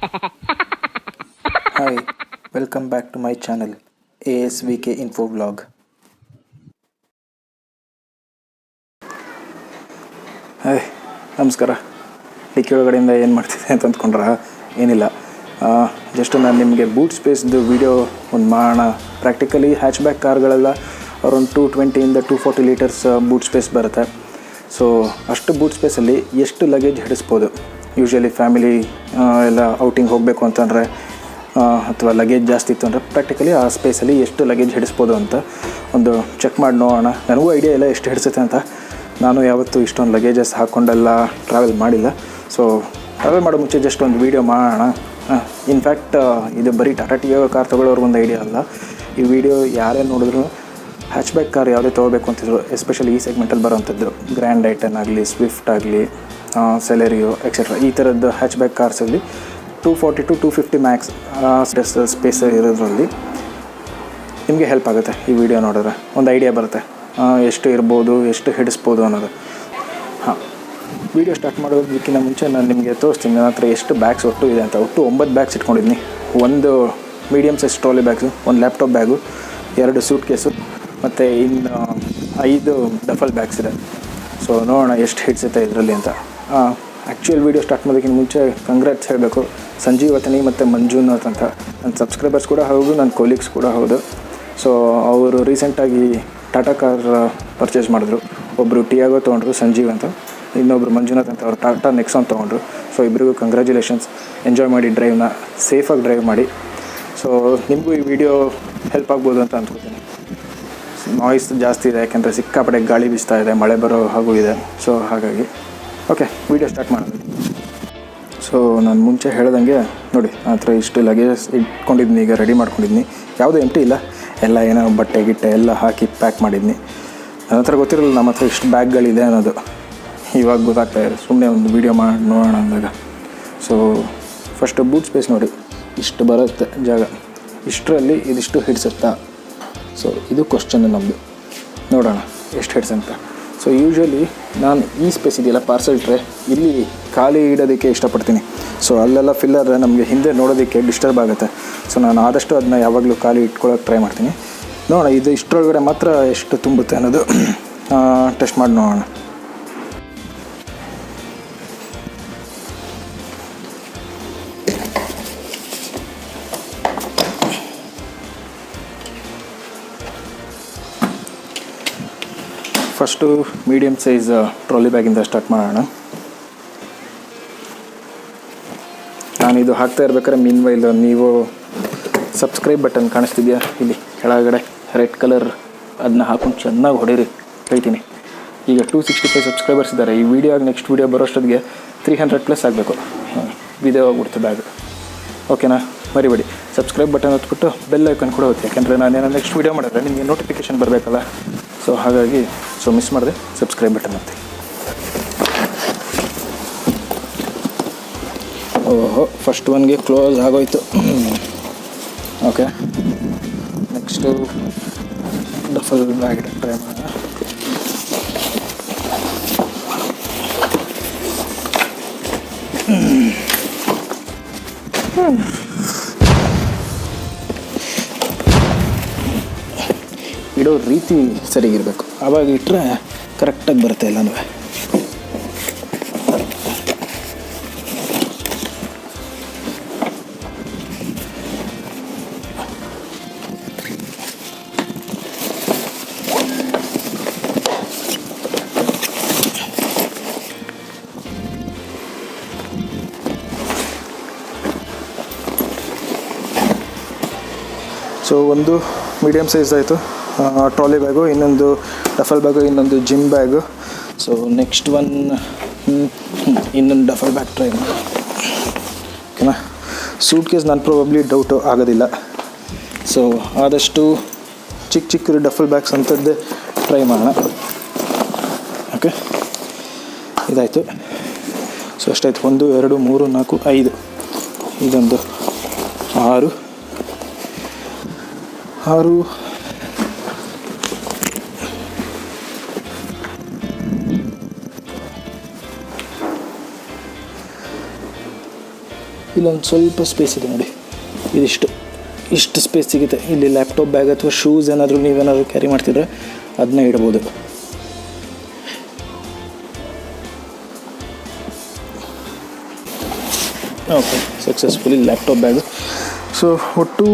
Hi, welcome back to my channel ASVK Info Vlog. Hi ನಮಸ್ಕಾರ. ಈ ಕೆಳಗಡೆಯಿಂದ ಏನು ಮಾಡ್ತಿದ್ದೆ ಅಂತ ಅಂದ್ಕೊಂಡ್ರೆ ಏನಿಲ್ಲ, ಜಸ್ಟ್ ನಾನು ನಿಮಗೆ ಬೂಟ್ ಸ್ಪೇಸ್ದು ವಿಡಿಯೋ ಒಂದು ಮಾಡೋಣ. ಪ್ರಾಕ್ಟಿಕಲಿ ಹ್ಯಾಚ್ ಬ್ಯಾಕ್ ಕಾರ್ಗಳೆಲ್ಲ around 220 to 240 litres boot space ಬರುತ್ತೆ. ಸೊ ಅಷ್ಟು ಬೂಟ್ ಸ್ಪೇಸಲ್ಲಿ ಎಷ್ಟು ಲಗೇಜ್ ಹಿಡಿಸ್ಬೋದು? ಯೂಶ್ವಲಿ ಫ್ಯಾಮಿಲಿ ಎಲ್ಲ ಔಟಿಂಗ್ ಹೋಗಬೇಕು ಅಂತಂದರೆ ಅಥವಾ ಲಗೇಜ್ ಜಾಸ್ತಿ ಇತ್ತು ಅಂದರೆ ಪ್ರಾಕ್ಟಿಕಲಿ ಆ ಸ್ಪೇಸಲ್ಲಿ ಎಷ್ಟು ಲಗೇಜ್ ಹಿಡಿಸ್ಬೋದು ಅಂತ ಒಂದು ಚೆಕ್ ಮಾಡಿ ನೋಡೋಣ. ನನಗೂ ಐಡಿಯಾ ಇಲ್ಲ ಎಷ್ಟು ಹಿಡಿಸುತ್ತೆ ಅಂತ. ನಾನು ಯಾವತ್ತೂ ಇಷ್ಟೊಂದು ಲಗೇಜಸ್ ಹಾಕ್ಕೊಂಡೆಲ್ಲ ಟ್ರಾವೆಲ್ ಮಾಡಿಲ್ಲ. ಸೊ ಟ್ರಾವೆಲ್ ಮಾಡೋ ಮುಂಚೆ ಜಸ್ಟ್ ಒಂದು ವೀಡಿಯೋ ಮಾಡೋಣ. ಇನ್ಫ್ಯಾಕ್ಟ್ ಇದು ಬರೀ ಟಾಟಾ ಟಿಯಾಗೋ ಕಾರ್ ತೊಗೊಳ್ಳೋರ್ಗೆ ಒಂದು ಐಡಿಯಾ ಅಲ್ಲ. ಈ ವಿಡಿಯೋ ಯಾರೇ ನೋಡಿದ್ರು ಹ್ಯಾಚ್ ಬ್ಯಾಕ್ ಕಾರ್ ಯಾವುದೇ ತೊಗೋಬೇಕು ಅಂತಿದ್ರು, ಎಸ್ಪೆಷಲಿ ಈ ಸೆಗ್ಮೆಂಟಲ್ಲಿ ಬರೋವಂಥದ್ದು ಗ್ರ್ಯಾಂಡ್ ಐಟನ್ ಆಗಲಿ, ಸ್ವಿಫ್ಟ್ ಆಗಲಿ, ಸೆಲೆರಿಯೋ ಎಕ್ಸೆಟ್ರಾ ಈ ಥರದ್ದು ಹ್ಯಾಚ್ ಬ್ಯಾಕ್ ಕಾರ್ಸಲ್ಲಿ 240 to 250 ಮ್ಯಾಕ್ಸ್ ಸ್ಪೇಸ್ ಇರೋದ್ರಲ್ಲಿ ನಿಮಗೆ ಹೆಲ್ಪ್ ಆಗುತ್ತೆ. ಈ ವಿಡಿಯೋ ನೋಡಿದ್ರೆ ಒಂದು ಐಡಿಯಾ ಬರುತ್ತೆ ಎಷ್ಟು ಇರ್ಬೋದು, ಎಷ್ಟು ಹಿಡಿಸ್ಬೋದು ಅನ್ನೋದು. ವಿಡಿಯೋ ಸ್ಟಾರ್ಟ್ ಮಾಡೋದಕ್ಕಿಂತ ಮುಂಚೆ ನಾನು ನಿಮಗೆ ತೋರಿಸ್ತೀನಿ ನನ್ನ ಹತ್ರ ಎಷ್ಟು ಬ್ಯಾಗ್ಸ್ ಒಟ್ಟು ಇದೆ ಅಂತ. ಒಟ್ಟು 9 ಬ್ಯಾಗ್ಸ್ ಇಟ್ಕೊಂಡಿದ್ದೀನಿ. ಒಂದು ಮೀಡಿಯಮ್ ಸೈಜ್ ಟ್ರಾಲಿ ಬ್ಯಾಗ್ಸು, ಒಂದು ಲ್ಯಾಪ್ಟಾಪ್ ಬ್ಯಾಗು, 2 ಸೂಟ್ ಕೇಸು ಮತ್ತು ಇನ್ನು 5 ಡಫಲ್ ಬ್ಯಾಗ್ಸ್ ಇದೆ. ಸೊ ನೋಡೋಣ ಎಷ್ಟು ಹಿಡಿಸುತ್ತೆ ಇದರಲ್ಲಿ ಅಂತ. ಆ್ಯಕ್ಚುಯಲ್ ವೀಡಿಯೋ ಸ್ಟಾರ್ಟ್ ಮಾಡೋದಕ್ಕಿಂತ ಮುಂಚೆ ಕಂಗ್ರಾಟ್ಸ್ ಹೇಳಬೇಕು ಸಂಜೀವತನಿ ಮತ್ತು ಮಂಜುನಾಥ್ ಅಂತ. ನನ್ನ ಸಬ್ಸ್ಕ್ರೈಬರ್ಸ್ ಕೂಡ ಹೌದು, ನನ್ನ ಕೊಲೀಗ್ಸ್ ಕೂಡ ಹೌದು. ಸೊ ಅವರು ರೀಸೆಂಟಾಗಿ ಟಾಟಾ ಕಾರ್ ಪರ್ಚೇಸ್ ಮಾಡಿದ್ರು. ಒಬ್ಬರು ಟಿಯಾಗೋ ತೊಗೊಂಡ್ರು ಸಂಜೀವ್ ಅಂತ, ಇನ್ನೊಬ್ಬರು ಮಂಜುನಾಥ್ ಅಂತ, ಅವರು ಟಾಟಾ ನೆಕ್ಸಾನ್ ತೊಗೊಂಡ್ರು. ಸೊ ಇಬ್ಬರಿಗೂ ಕಂಗ್ರ್ಯಾಚುಲೇಷನ್ಸ್. ಎಂಜಾಯ್ ಮಾಡಿ ಡ್ರೈವ್ನ, ಸೇಫಾಗಿ ಡ್ರೈವ್ ಮಾಡಿ. ಸೊ ನಿಮಗೂ ಈ ವಿಡಿಯೋ ಹೆಲ್ಪ್ ಆಗ್ಬೋದು ಅಂತ ಅಂದ್ಕೊತೀನಿ. ನಾಯ್ಸ್ ಜಾಸ್ತಿ ಇದೆ ಯಾಕೆಂದರೆ ಸಿಕ್ಕಾಪಟ್ಟೆ ಗಾಳಿ ಬೀಸ್ತಾ ಇದೆ, ಮಳೆ ಬರೋ ಹಾಗೂ ಇದೆ. ಸೊ ಹಾಗಾಗಿ ಓಕೆ, ವಿಡಿಯೋ ಸ್ಟಾರ್ಟ್ ಮಾಡೋದು. ಸೊ ನಾನು ಮುಂಚೆ ಹೇಳ್ದಂಗೆ ನೋಡಿ, ಆ ಥರ ಇಷ್ಟು ಲಗೇಜಸ್ ಇಟ್ಕೊಂಡಿದ್ದೀನಿ, ಈಗ ರೆಡಿ ಮಾಡ್ಕೊಂಡಿದ್ದೀನಿ. ಯಾವುದೂ ಎಂಟಿ ಇಲ್ಲ, ಎಲ್ಲ ಏನೋ ಬಟ್ಟೆ ಗಿಟ್ಟೆ ಎಲ್ಲ ಹಾಕಿ ಪ್ಯಾಕ್ ಮಾಡಿದ್ದೀನಿ. ನನ್ನ ಹತ್ರ ಗೊತ್ತಿರಲಿಲ್ಲ ನಮ್ಮ ಹತ್ರ ಇಷ್ಟು ಬ್ಯಾಗ್ಗಳಿದೆ ಅನ್ನೋದು. ಇವಾಗ ಗೊತ್ತಾಗ್ತಾಯಿದೆ, ಸುಮ್ಮನೆ ಒಂದು ವೀಡಿಯೋ ಮಾಡಿ ನೋಡೋಣ ಅಂದಾಗ. ಸೊ ಫಸ್ಟು ಬೂಟ್ ಸ್ಪೇಸ್ ನೋಡಿ, ಇಷ್ಟು ಬರುತ್ತೆ ಜಾಗ. ಇಷ್ಟರಲ್ಲಿ ಇದಿಷ್ಟು ಹಿಡಿಸುತ್ತಾ? ಸೊ ಇದು ಕ್ವಶ್ಚನ್ ನಮ್ಮದು. ನೋಡೋಣ ಎಷ್ಟು ಹಿಡ್ಸಂತ. ಸೊ ಯೂಶ್ವಲಿ ನಾನು ಈ ಸ್ಪೇಸ್ ಇದೆಯಲ್ಲ, ಪಾರ್ಸಲ್ ಟ್ರೇ, ಇಲ್ಲಿ ಖಾಲಿ ಇಡೋದಕ್ಕೆ ಇಷ್ಟಪಡ್ತೀನಿ. ಸೊ ಅಲ್ಲೆಲ್ಲ ಫಿಲ್ಲರ್ ನಮಗೆ ಹಿಂದೆ ನೋಡೋದಕ್ಕೆ ಡಿಸ್ಟರ್ಬ್ ಆಗುತ್ತೆ. ಸೊ ನಾನು ಆದಷ್ಟು ಅದನ್ನ ಯಾವಾಗಲೂ ಖಾಲಿ ಇಟ್ಕೊಳ್ಳೋಕೆ ಟ್ರೈ ಮಾಡ್ತೀನಿ. ನೋಡೋಣ ಇದು ಇಷ್ಟರೊಳಗಡೆ ಮಾತ್ರ ಎಷ್ಟು ತುಂಬುತ್ತೆ ಅನ್ನೋದು ಟೆಸ್ಟ್ ಮಾಡಿ ನೋಡೋಣ. ಫಸ್ಟು ಮೀಡಿಯಮ್ ಸೈಜ್ ಟ್ರಾಲಿ ಬ್ಯಾಗಿಂದ ಸ್ಟಾರ್ಟ್ ಮಾಡೋಣ. ನಾನಿದು ಹಾಕ್ತಾ ಇರ್ಬೇಕಾದ್ರೆ ಮೀನ್ವೈಲ್ ನೀವು ಸಬ್ಸ್ಕ್ರೈಬ್ ಬಟನ್ ಕಾಣಿಸ್ತಿದೆಯಾ ಇಲ್ಲಿ ಕೆಳಗಡೆ ರೆಡ್ ಕಲರ್, ಅದನ್ನ ಹಾಕೊಂಡು ಚೆನ್ನಾಗಿ ಹೊಡೀರಿ ಹೇಳ್ತೀನಿ. ಈಗ 265 ಸಬ್ಸ್ಕ್ರೈಬರ್ಸ್ ಇದ್ದಾರೆ. ಈ ವಿಡಿಯೋಗೆ ನೆಕ್ಸ್ಟ್ ವೀಡಿಯೋ ಬರೋಷ್ಟೊತ್ತಿಗೆ 300+ ಆಗಬೇಕು. ವಿಡಿಯೋ ಹೋಗ್ಬಿಡ್ತು ಬ್ಯಾಗ್. ಓಕೆನಾ? ಮರಿಬೇಡಿ, ಸಬ್ಸ್ಕ್ರೈಬ್ ಬಟನ್ ಹೊತ್ಬಿಟ್ಟು ಬೆಲ್ ಐಕನ್ ಕೂಡ ಹೊತ್ತಿ. ಯಾಕೆಂದರೆ ನಾನೇನೋ ನೆಕ್ಸ್ಟ್ ವೀಡಿಯೋ ಮಾಡಿದ್ರೆ ನಿಮಗೆ ನೋಟಿಫಿಕೇಷನ್ ಬರಬೇಕಲ್ಲ. ಸೊ ಹಾಗಾಗಿ ಮಿಸ್ ಮಾಡಿದೆ, ಸಬ್ಸ್ಕ್ರೈಬ್ ಬಟನ್ ಒತ್ತಿ. ಓಹೋ, ಫಸ್ಟ್ ಒನ್ಗೆ ಕ್ಲೋಸ್ ಆಗೋಯ್ತು. Okay, next duffel bag try ಮಾಡೋಣ. ಇಡೋ ರೀತಿ ಸರಿಗಿರಬೇಕು, ಆವಾಗ ಇಟ್ಟರೆ ಕರೆಕ್ಟಾಗಿ ಬರುತ್ತೆ ಎಲ್ಲನೂ. ಸೊ ಒಂದು ಮೀಡಿಯಮ್ ಸೈಜ್ ಆಯಿತು ಟ್ರಾಲಿ ಬ್ಯಾಗು, ಇನ್ನೊಂದು ಡಫಲ್ ಬ್ಯಾಗು, ಇನ್ನೊಂದು gym bag. So next one ಇನ್ನೊಂದು ಡಫಲ್ ಬ್ಯಾಗ್ ಟ್ರೈ ಮಾಡಿ. ಓಕೆನಾ? ಸೂಟ್ ಕೇಸ್ ನಾನು ಪ್ರಾಬಬ್ಲಿ ಡೌಟು ಆಗೋದಿಲ್ಲ. ಸೊ ಆದಷ್ಟು ಚಿಕ್ಕ ಡಫಲ್ ಬ್ಯಾಗ್ಸ್ ಅಂಥದ್ದೇ ಟ್ರೈ ಮಾಡೋಣ. ಓಕೆ, ಇದಾಯಿತು. ಸೊ ಅಷ್ಟಾಯ್ತು. 1 2 3 4 5, ಇದೊಂದು 6 7 ಇಲ್ಲೊಂದು ಸ್ವಲ್ಪ ಸ್ಪೇಸ್ ಇದೆ ನೋಡಿ, ಇಷ್ಟು ಸ್ಪೇಸ್ ಸಿಗುತ್ತೆ. ಇಲ್ಲಿ ಲ್ಯಾಪ್ಟಾಪ್ ಬ್ಯಾಗ್ ಅಥವಾ ಶೂಸ್ ಏನಾದರೂ ನೀವೇನಾದರೂ ಕ್ಯಾರಿ ಮಾಡ್ತಿದ್ರೆ ಅದನ್ನ ಇಡ್ಬೋದು. Okay, successfully laptop bag. So ಒಟ್ಟು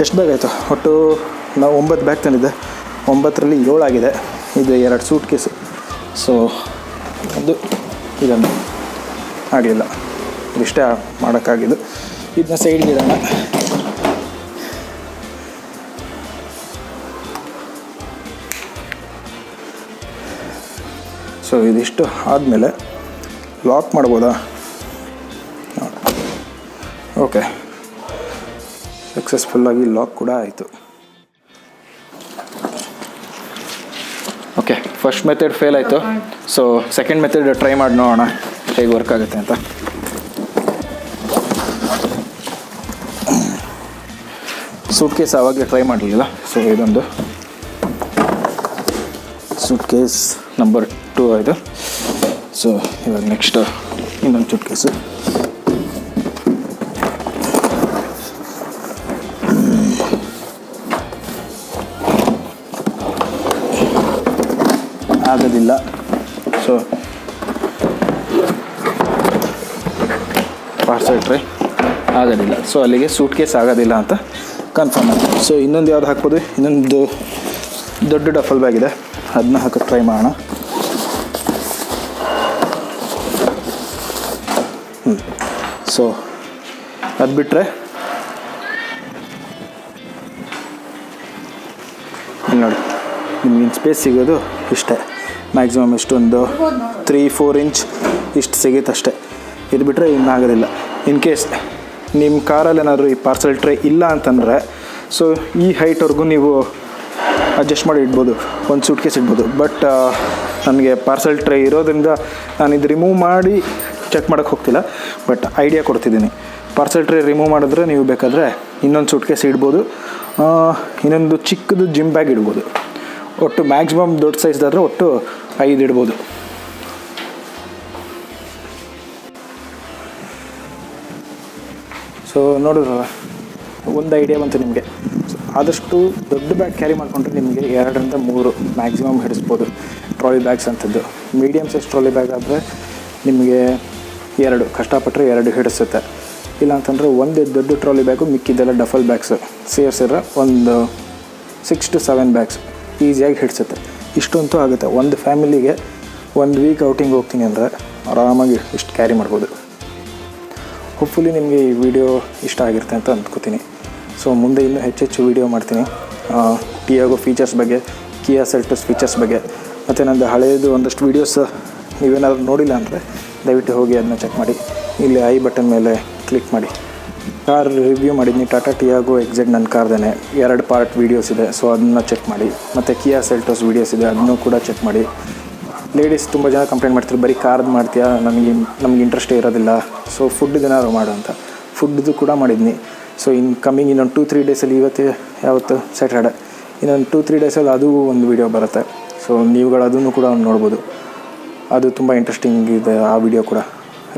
ಎಷ್ಟು ಬ್ಯಾಗ್ ಆಯಿತು? ಒಟ್ಟು ನಾವು 9 ಬ್ಯಾಗ್ ತಂದಿದ್ದೆ, 9ರಲ್ಲಿ 7 ಆಗಿದೆ. ಇದು 2 ಸೂಟ್ ಕೇಸು. ಸೊ ಇದನ್ನು ಆಗಲಿಲ್ಲ, ಇಷ್ಟೇ ಮಾಡೋಕ್ಕಾಗಿದ್ದು. ಇದನ್ನ ಸೈಡ್ಗೆ ಇಡೋಣ. ಸೊ ಇದಿಷ್ಟು ಆದಮೇಲೆ ಲಾಕ್ ಮಾಡ್ಬೋದಾ? ಓಕೆ, ಸಕ್ಸಸ್ಫುಲ್ಲಾಗಿ ಲಾಕ್ ಕೂಡ ಆಯಿತು. ಓಕೆ, ಫಸ್ಟ್ ಮೆಥಡ್ ಫೇಲ್ ಆಯಿತು. ಸೊ ಸೆಕೆಂಡ್ ಮೆಥಡ್ ಟ್ರೈ ಮಾಡಿ ನೋಡೋಣ ಹೇಗೆ ವರ್ಕ್ ಆಗುತ್ತೆ ಅಂತ. ಸೂಟ್ ಕೇಸ್ ಆವಾಗಲೇ ಟ್ರೈ ಮಾಡಲಿಲ್ಲ. ಸೊ ಇದೊಂದು ಸೂಟ್ ಕೇಸ್ ನಂಬರ್ 2 ಆಯಿತು. ಸೊ ಇವಾಗ ನೆಕ್ಸ್ಟ್ ಇನ್ನೊಂದು ಸೂಟ್ ಕೇಸು. ಆಗೋದಿಲ್ಲ. ಸೊ ಪಾರ್ಸಲ್ ಟ್ರೈ ಆಗೋದಿಲ್ಲ. ಸೊ ಅಲ್ಲಿಗೆ ಸೂಟ್ ಕೇಸ್ ಆಗೋದಿಲ್ಲ ಅಂತ ಕನ್ಫರ್ಮ್ ಆಯಿತು. ಸೊ ಇನ್ನೊಂದು ಯಾವ್ದು ಹಾಕ್ಬೋದು? ಇನ್ನೊಂದು ದೊಡ್ಡ ಡಫಲ್ ಬ್ಯಾಗ್ ಇದೆ, ಅದನ್ನ ಹಾಕೋಕ್ಕೆ ಟ್ರೈ ಮಾಡೋಣ. ಸೊ ಅದು ಬಿಟ್ಟರೆ ನೋಡಿ, ನಿಮ್ಗೆ ಸ್ಪೇಸ್ ಸಿಗೋದು ಇಷ್ಟೇ. ಮ್ಯಾಕ್ಸಿಮಮ್ ಇಷ್ಟೊಂದು 3-4 ಇಂಚ್ ಇಷ್ಟು ಸಿಗುತ್ತೆ ಅಷ್ಟೇ. ಇದು ಬಿಟ್ಟರೆ ಇನ್ನಾಗೋದಿಲ್ಲ. ಇನ್ ಕೇಸ್ ನಿಮ್ಮ ಕಾರಲ್ಲಿ ಏನಾದರೂ ಈ ಪಾರ್ಸಲ್ ಟ್ರೇ ಇಲ್ಲ ಅಂತಂದರೆ, ಸೊ ಈ ಹೈಟ್ವರೆಗೂ ನೀವು ಅಡ್ಜಸ್ಟ್ ಮಾಡಿ ಇಡ್ಬೋದು, ಒಂದು ಸೂಟ್ ಕೇಸ್ ಇಡ್ಬೋದು. ಬಟ್ ನನಗೆ ಪಾರ್ಸಲ್ ಟ್ರೇ ಇರೋದ್ರಿಂದ ನಾನು ಇದು ರಿಮೂವ್ ಮಾಡಿ ಚೆಕ್ ಮಾಡೋಕ್ಕೆ ಹೋಗ್ತಿಲ್ಲ, ಬಟ್ ಐಡಿಯಾ ಕೊಡ್ತಿದ್ದೀನಿ. ಪಾರ್ಸಲ್ ಟ್ರೇ ರಿಮೂವ್ ಮಾಡಿದ್ರೆ ನೀವು ಬೇಕಾದರೆ ಇನ್ನೊಂದು ಸೂಟ್ ಕೇಸ್ ಇಡ್ಬೋದು, ಇನ್ನೊಂದು ಚಿಕ್ಕದು ಜಿಮ್ ಬ್ಯಾಗ್ ಇಡ್ಬೋದು. ಒಟ್ಟು ಮ್ಯಾಕ್ಸಿಮಮ್ ದೊಡ್ಡ ಸೈಜ್ದಾದರೆ ಒಟ್ಟು 5 ಇಡ್ಬೋದು. ಸೊ ನೋಡಿದ್ರಲ್ಲ, ಒಂದು ಐಡಿಯಾ ಬಂತು ನಿಮಗೆ. ಆದಷ್ಟು ದೊಡ್ಡ ಬ್ಯಾಗ್ ಕ್ಯಾರಿ ಮಾಡಿಕೊಂಡ್ರೆ ನಿಮಗೆ 2ರಿಂದ 3 ಮ್ಯಾಕ್ಸಿಮಮ್ ಹಿಡಿಸ್ಬೋದು ಟ್ರಾಲಿ ಬ್ಯಾಗ್ಸ್ ಅಂಥದ್ದು. ಮೀಡಿಯಮ್ ಸೈಜ್ ಟ್ರಾಲಿ ಬ್ಯಾಗ್ ಆದರೆ ನಿಮಗೆ 2, ಕಷ್ಟಪಟ್ಟರೆ 2 ಹಿಡಿಸುತ್ತೆ. ಇಲ್ಲ ಅಂತಂದರೆ ಒಂದೇ ದೊಡ್ಡ ಟ್ರಾಲಿ ಬ್ಯಾಗು, ಮಿಕ್ಕಿದ್ದೆಲ್ಲ ಡಫಲ್ ಬ್ಯಾಗ್ಸು ಸೇರಿಸಿದ್ರೆ ಒಂದು 6 to 7 ಬ್ಯಾಗ್ಸ್ ಈಸಿಯಾಗಿ ಹಿಡಿಸುತ್ತೆ. ಇಷ್ಟಂತೂ ಆಗುತ್ತೆ. ಒಂದು ಫ್ಯಾಮಿಲಿಗೆ 1 ವೀಕ್ ಔಟಿಂಗ್ ಹೋಗ್ತೀನಿ ಅಂದರೆ ಆರಾಮಾಗಿ ಇಷ್ಟು ಕ್ಯಾರಿ ಮಾಡ್ಬೋದು. ಹೋಪ್ಫುಲಿ ನಿಮಗೆ ಈ ವಿಡಿಯೋ ಇಷ್ಟ ಆಗಿರುತ್ತೆ ಅಂತ ಅಂದ್ಕೋತೀನಿ. ಸೊ ಮುಂದೆ ಇನ್ನೂ ಹೆಚ್ಚೆಚ್ಚು ವೀಡಿಯೋ ಮಾಡ್ತೀನಿ ಟಿಯಾಗೋ ಫೀಚರ್ಸ್ ಬಗ್ಗೆ, ಕಿಯಾ ಸೆಲ್ಟೋಸ್ ಫೀಚರ್ಸ್ ಬಗ್ಗೆ. ಮತ್ತು ನಂದು ಹಳೆಯದು ಒಂದಷ್ಟು ವೀಡಿಯೋಸ್ ನೀವೇನಾದರೂ ನೋಡಿಲ್ಲ ಅಂದರೆ ದಯವಿಟ್ಟು ಹೋಗಿ ಅದನ್ನ ಚೆಕ್ ಮಾಡಿ. ಇಲ್ಲಿ ಐ ಬಟನ್ ಮೇಲೆ ಕ್ಲಿಕ್ ಮಾಡಿ. ಕಾರ್ ರಿವ್ಯೂ ಮಾಡಿದ್ನಿ, ಟಾಟಾ ಟಿಯಾಗೋ ಎಕ್ಸೆಡ್ ನನ್ನ ಕಾರ್ದೇ 2 ಪಾರ್ಟ್ ವೀಡಿಯೋಸ್ ಇದೆ. ಸೊ ಅದನ್ನು ಚೆಕ್ ಮಾಡಿ. ಮತ್ತು ಕಿಯಾ ಸೆಲ್ಟೋಸ್ ವೀಡಿಯೋಸ್ ಇದೆ, ಅದನ್ನು ಕೂಡ ಚೆಕ್ ಮಾಡಿ. ಲೇಡೀಸ್ ತುಂಬ ಜನ ಕಂಪ್ಲೇಂಟ್ ಮಾಡ್ತಾರೆ, ಬರೀ ಕಾರ್ದು ಮಾಡ್ತೀಯಾ, ನಮಗೆ ಇಂಟ್ರೆಸ್ಟೇ ಇರೋದಿಲ್ಲ. ಸೊ ಫುಡ್ದು ಏನಾದ್ರು ಮಾಡು ಅಂತ. ಫುಡ್ದು ಕೂಡ ಮಾಡಿದ್ನಿ. ಸೊ ಇನ್ನೊಂದು 2-3 ಡೇಸಲ್ಲಿ, ಯಾವತ್ತು ಸ್ಯಾಟರ್ಡೆ, ಇನ್ನೊಂದು 2-3 ಡೇಸಲ್ಲಿ ಅದು ಒಂದು ವೀಡಿಯೋ ಬರುತ್ತೆ. ಸೊ ನೀವುಗಳು ಅದನ್ನು ಕೂಡ ನೋಡ್ಬೋದು. ಅದು ತುಂಬ ಇಂಟ್ರೆಸ್ಟಿಂಗ್ ಇದೆ ಆ ವಿಡಿಯೋ ಕೂಡ,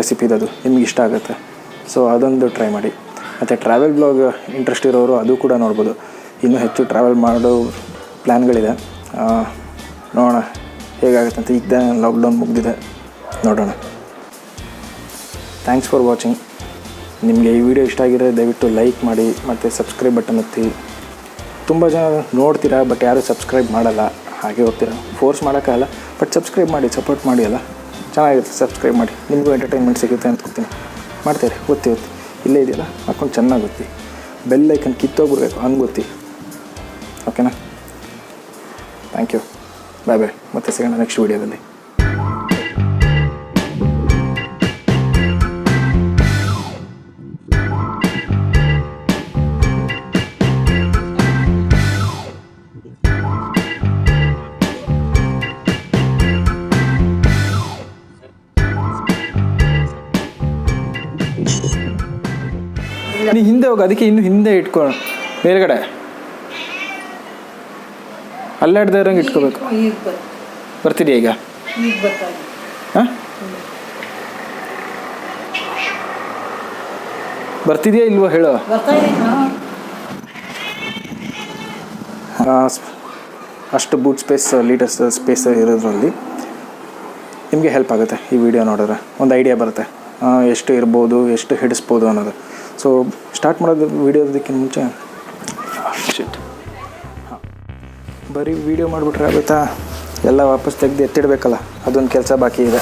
ರೆಸಿಪಿದು. ಅದು ನಿಮ್ಗೆ ಇಷ್ಟ ಆಗುತ್ತೆ. ಸೊ ಅದೊಂದು ಟ್ರೈ ಮಾಡಿ. ಮತ್ತು ಟ್ರಾವೆಲ್ ಬ್ಲಾಗ್ ಇಂಟ್ರೆಸ್ಟ್ ಇರೋರು ಅದು ಕೂಡ ನೋಡ್ಬೋದು. ಇನ್ನೂ ಹೆಚ್ಚು ಟ್ರಾವೆಲ್ ಮಾಡೋ ಪ್ಲ್ಯಾನ್ಗಳಿದೆ. ನೋಡೋಣ ಹೇಗಾಗುತ್ತೆ ಅಂತ. ಈಗ ಲಾಕ್ಡೌನ್ ಮುಗಿದಿದೆ, ನೋಡೋಣ. Thanks for watching. ನಿಮಗೆ ಈ ವಿಡಿಯೋ ಇಷ್ಟ ಆಗಿದ್ರೆ ದಯವಿಟ್ಟು ಲೈಕ್ ಮಾಡಿ ಮತ್ತು ಸಬ್ಸ್ಕ್ರೈಬ್ ಬಟನ್ ಒತ್ತಿ. ತುಂಬ ಜನ ನೋಡ್ತೀರಾ ಬಟ್ ಯಾರೂ ಸಬ್ಸ್ಕ್ರೈಬ್ ಮಾಡಲ್ಲ, ಹಾಗೆ ಹೋಗ್ತೀರಾ. ಫೋರ್ಸ್ ಮಾಡೋಕ್ಕಾಗಲ್ಲ, ಬಟ್ ಸಬ್ಸ್ಕ್ರೈಬ್ ಮಾಡಿ, ಸಪೋರ್ಟ್ ಮಾಡಿ ಅಲ್ಲ, ಚೆನ್ನಾಗಿರುತ್ತೆ. ಸಬ್ಸ್ಕ್ರೈಬ್ ಮಾಡಿ, ನಿಮಗೂ ಎಂಟರ್ಟೈನ್ಮೆಂಟ್ ಸಿಗುತ್ತೆ ಅಂತ ಗೊತ್ತೀನಿ. ಮಾಡ್ತೀರಿ, ಒತ್ತಿ ಇಲ್ಲೇ ಇದೆಯಲ್ಲ ಹಾಕೊಂಡು ಚೆನ್ನಾಗಿ ಗೊತ್ತಿ. ಬೆಲ್ ಐಕನ್ ಕಿತ್ತೋಗ್ಬಿಡ್ಬೇಕು, ಹಂಗೆ ಗೊತ್ತಿ. ಓಕೆನಾ? ಥ್ಯಾಂಕ್ ಯು, ಬಾಯ್. ಮತ್ತೆ ಸಿಗೋಣ ನೆಕ್ಸ್ಟ್ ವೀಡಿಯೋದಲ್ಲಿ. ನೀ ಹಿಂದೆ ಹೋಗಿ, ಅದಕ್ಕೆ ಇನ್ನು ಹಿಂದೆ ಇಟ್ಕೊಳ್ಳೋಣ. ಮೇಲ್ಗಡೆ ಅಲ್ಲಾಡ್ದೇ ಇರೋಂಗೆ ಇಟ್ಕೋಬೇಕು. ಬರ್ತಿದೆಯಾ ಈಗ? ಹಾಂ, ಬರ್ತಿದೆಯಾ ಇಲ್ವೋ ಹೇಳು. ಅಷ್ಟು ಬೂಟ್ ಸ್ಪೇಸ್ ಲೀಟರ್ಸ್ ಸ್ಪೇಸ್ ಇರೋದ್ರಲ್ಲಿ ನಿಮಗೆ ಹೆಲ್ಪ್ ಆಗುತ್ತೆ ಈ ವಿಡಿಯೋ ನೋಡಿದ್ರೆ. ಒಂದು ಐಡಿಯಾ ಬರುತ್ತೆ ಎಷ್ಟು ಇರ್ಬೋದು, ಎಷ್ಟು ಹಿಡಿಸ್ಬೋದು ಅನ್ನೋದು. ಸೊ ಸ್ಟಾರ್ಟ್ ಮಾಡೋದು ವಿಡಿಯೋದಕ್ಕಿಂತ ಮುಂಚೆ ಶಿಟ್ ಬರೀ ವಿಡಿಯೋ ಮಾಡಿಬಿಟ್ರೆ ಆಗುತ್ತಾ? ಎಲ್ಲ ವಾಪಸ್ ತೆಗೆದು ಎತ್ತಿಡಬೇಕಲ್ಲ, ಅದೊಂದು ಕೆಲಸ ಬಾಕಿ ಇದೆ.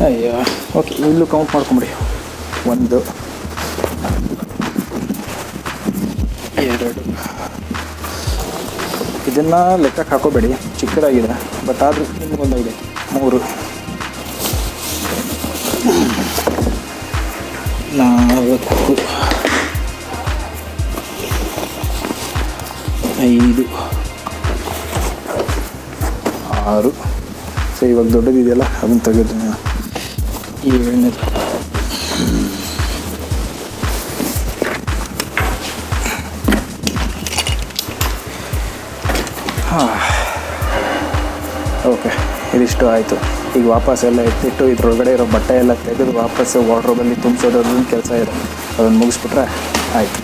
ಅಯ್ಯೋ ಓಕೆ, ಇಲ್ಲೂ ಕೌಂಟ್ ಮಾಡ್ಕೊಂಬಿಡಿ. 1 2 ಇದನ್ನು ಲೆಕ್ಕಕ್ಕೆ ಹಾಕೋಬೇಡಿ, ಚಿಕ್ಕದಾಗಿದೆ. ಬಟ್ ಆದರೂ ನಿಮಗೊಂದು ಇದೆ. 3 4 5 6. ಸೊ ಇವಾಗ ದೊಡ್ಡದಿದೆಯಲ್ಲ ಅದನ್ನು ತೆಗೆದು 7ನೇದು. ಓಕೆ, ಇದಿಷ್ಟು ಆಯಿತು. ಈಗ ವಾಪಸ್ ಎಲ್ಲ ಎತ್ತಿಟ್ಟು ಇದ್ರೊಳಗಡೆ ಇರೋ ಬಟ್ಟೆ ಎಲ್ಲ ತೆಗೆದು ವಾಪಸ್ ವಾರ್ಡ್ರೋಬಲ್ಲಿ ತುಂಬಿಸೋದ್ರದ್ದು ಕೆಲಸ ಇದೆ. ಅದನ್ನು ಮುಗಿಸ್ಬಿಟ್ರೆ ಆಯಿತು.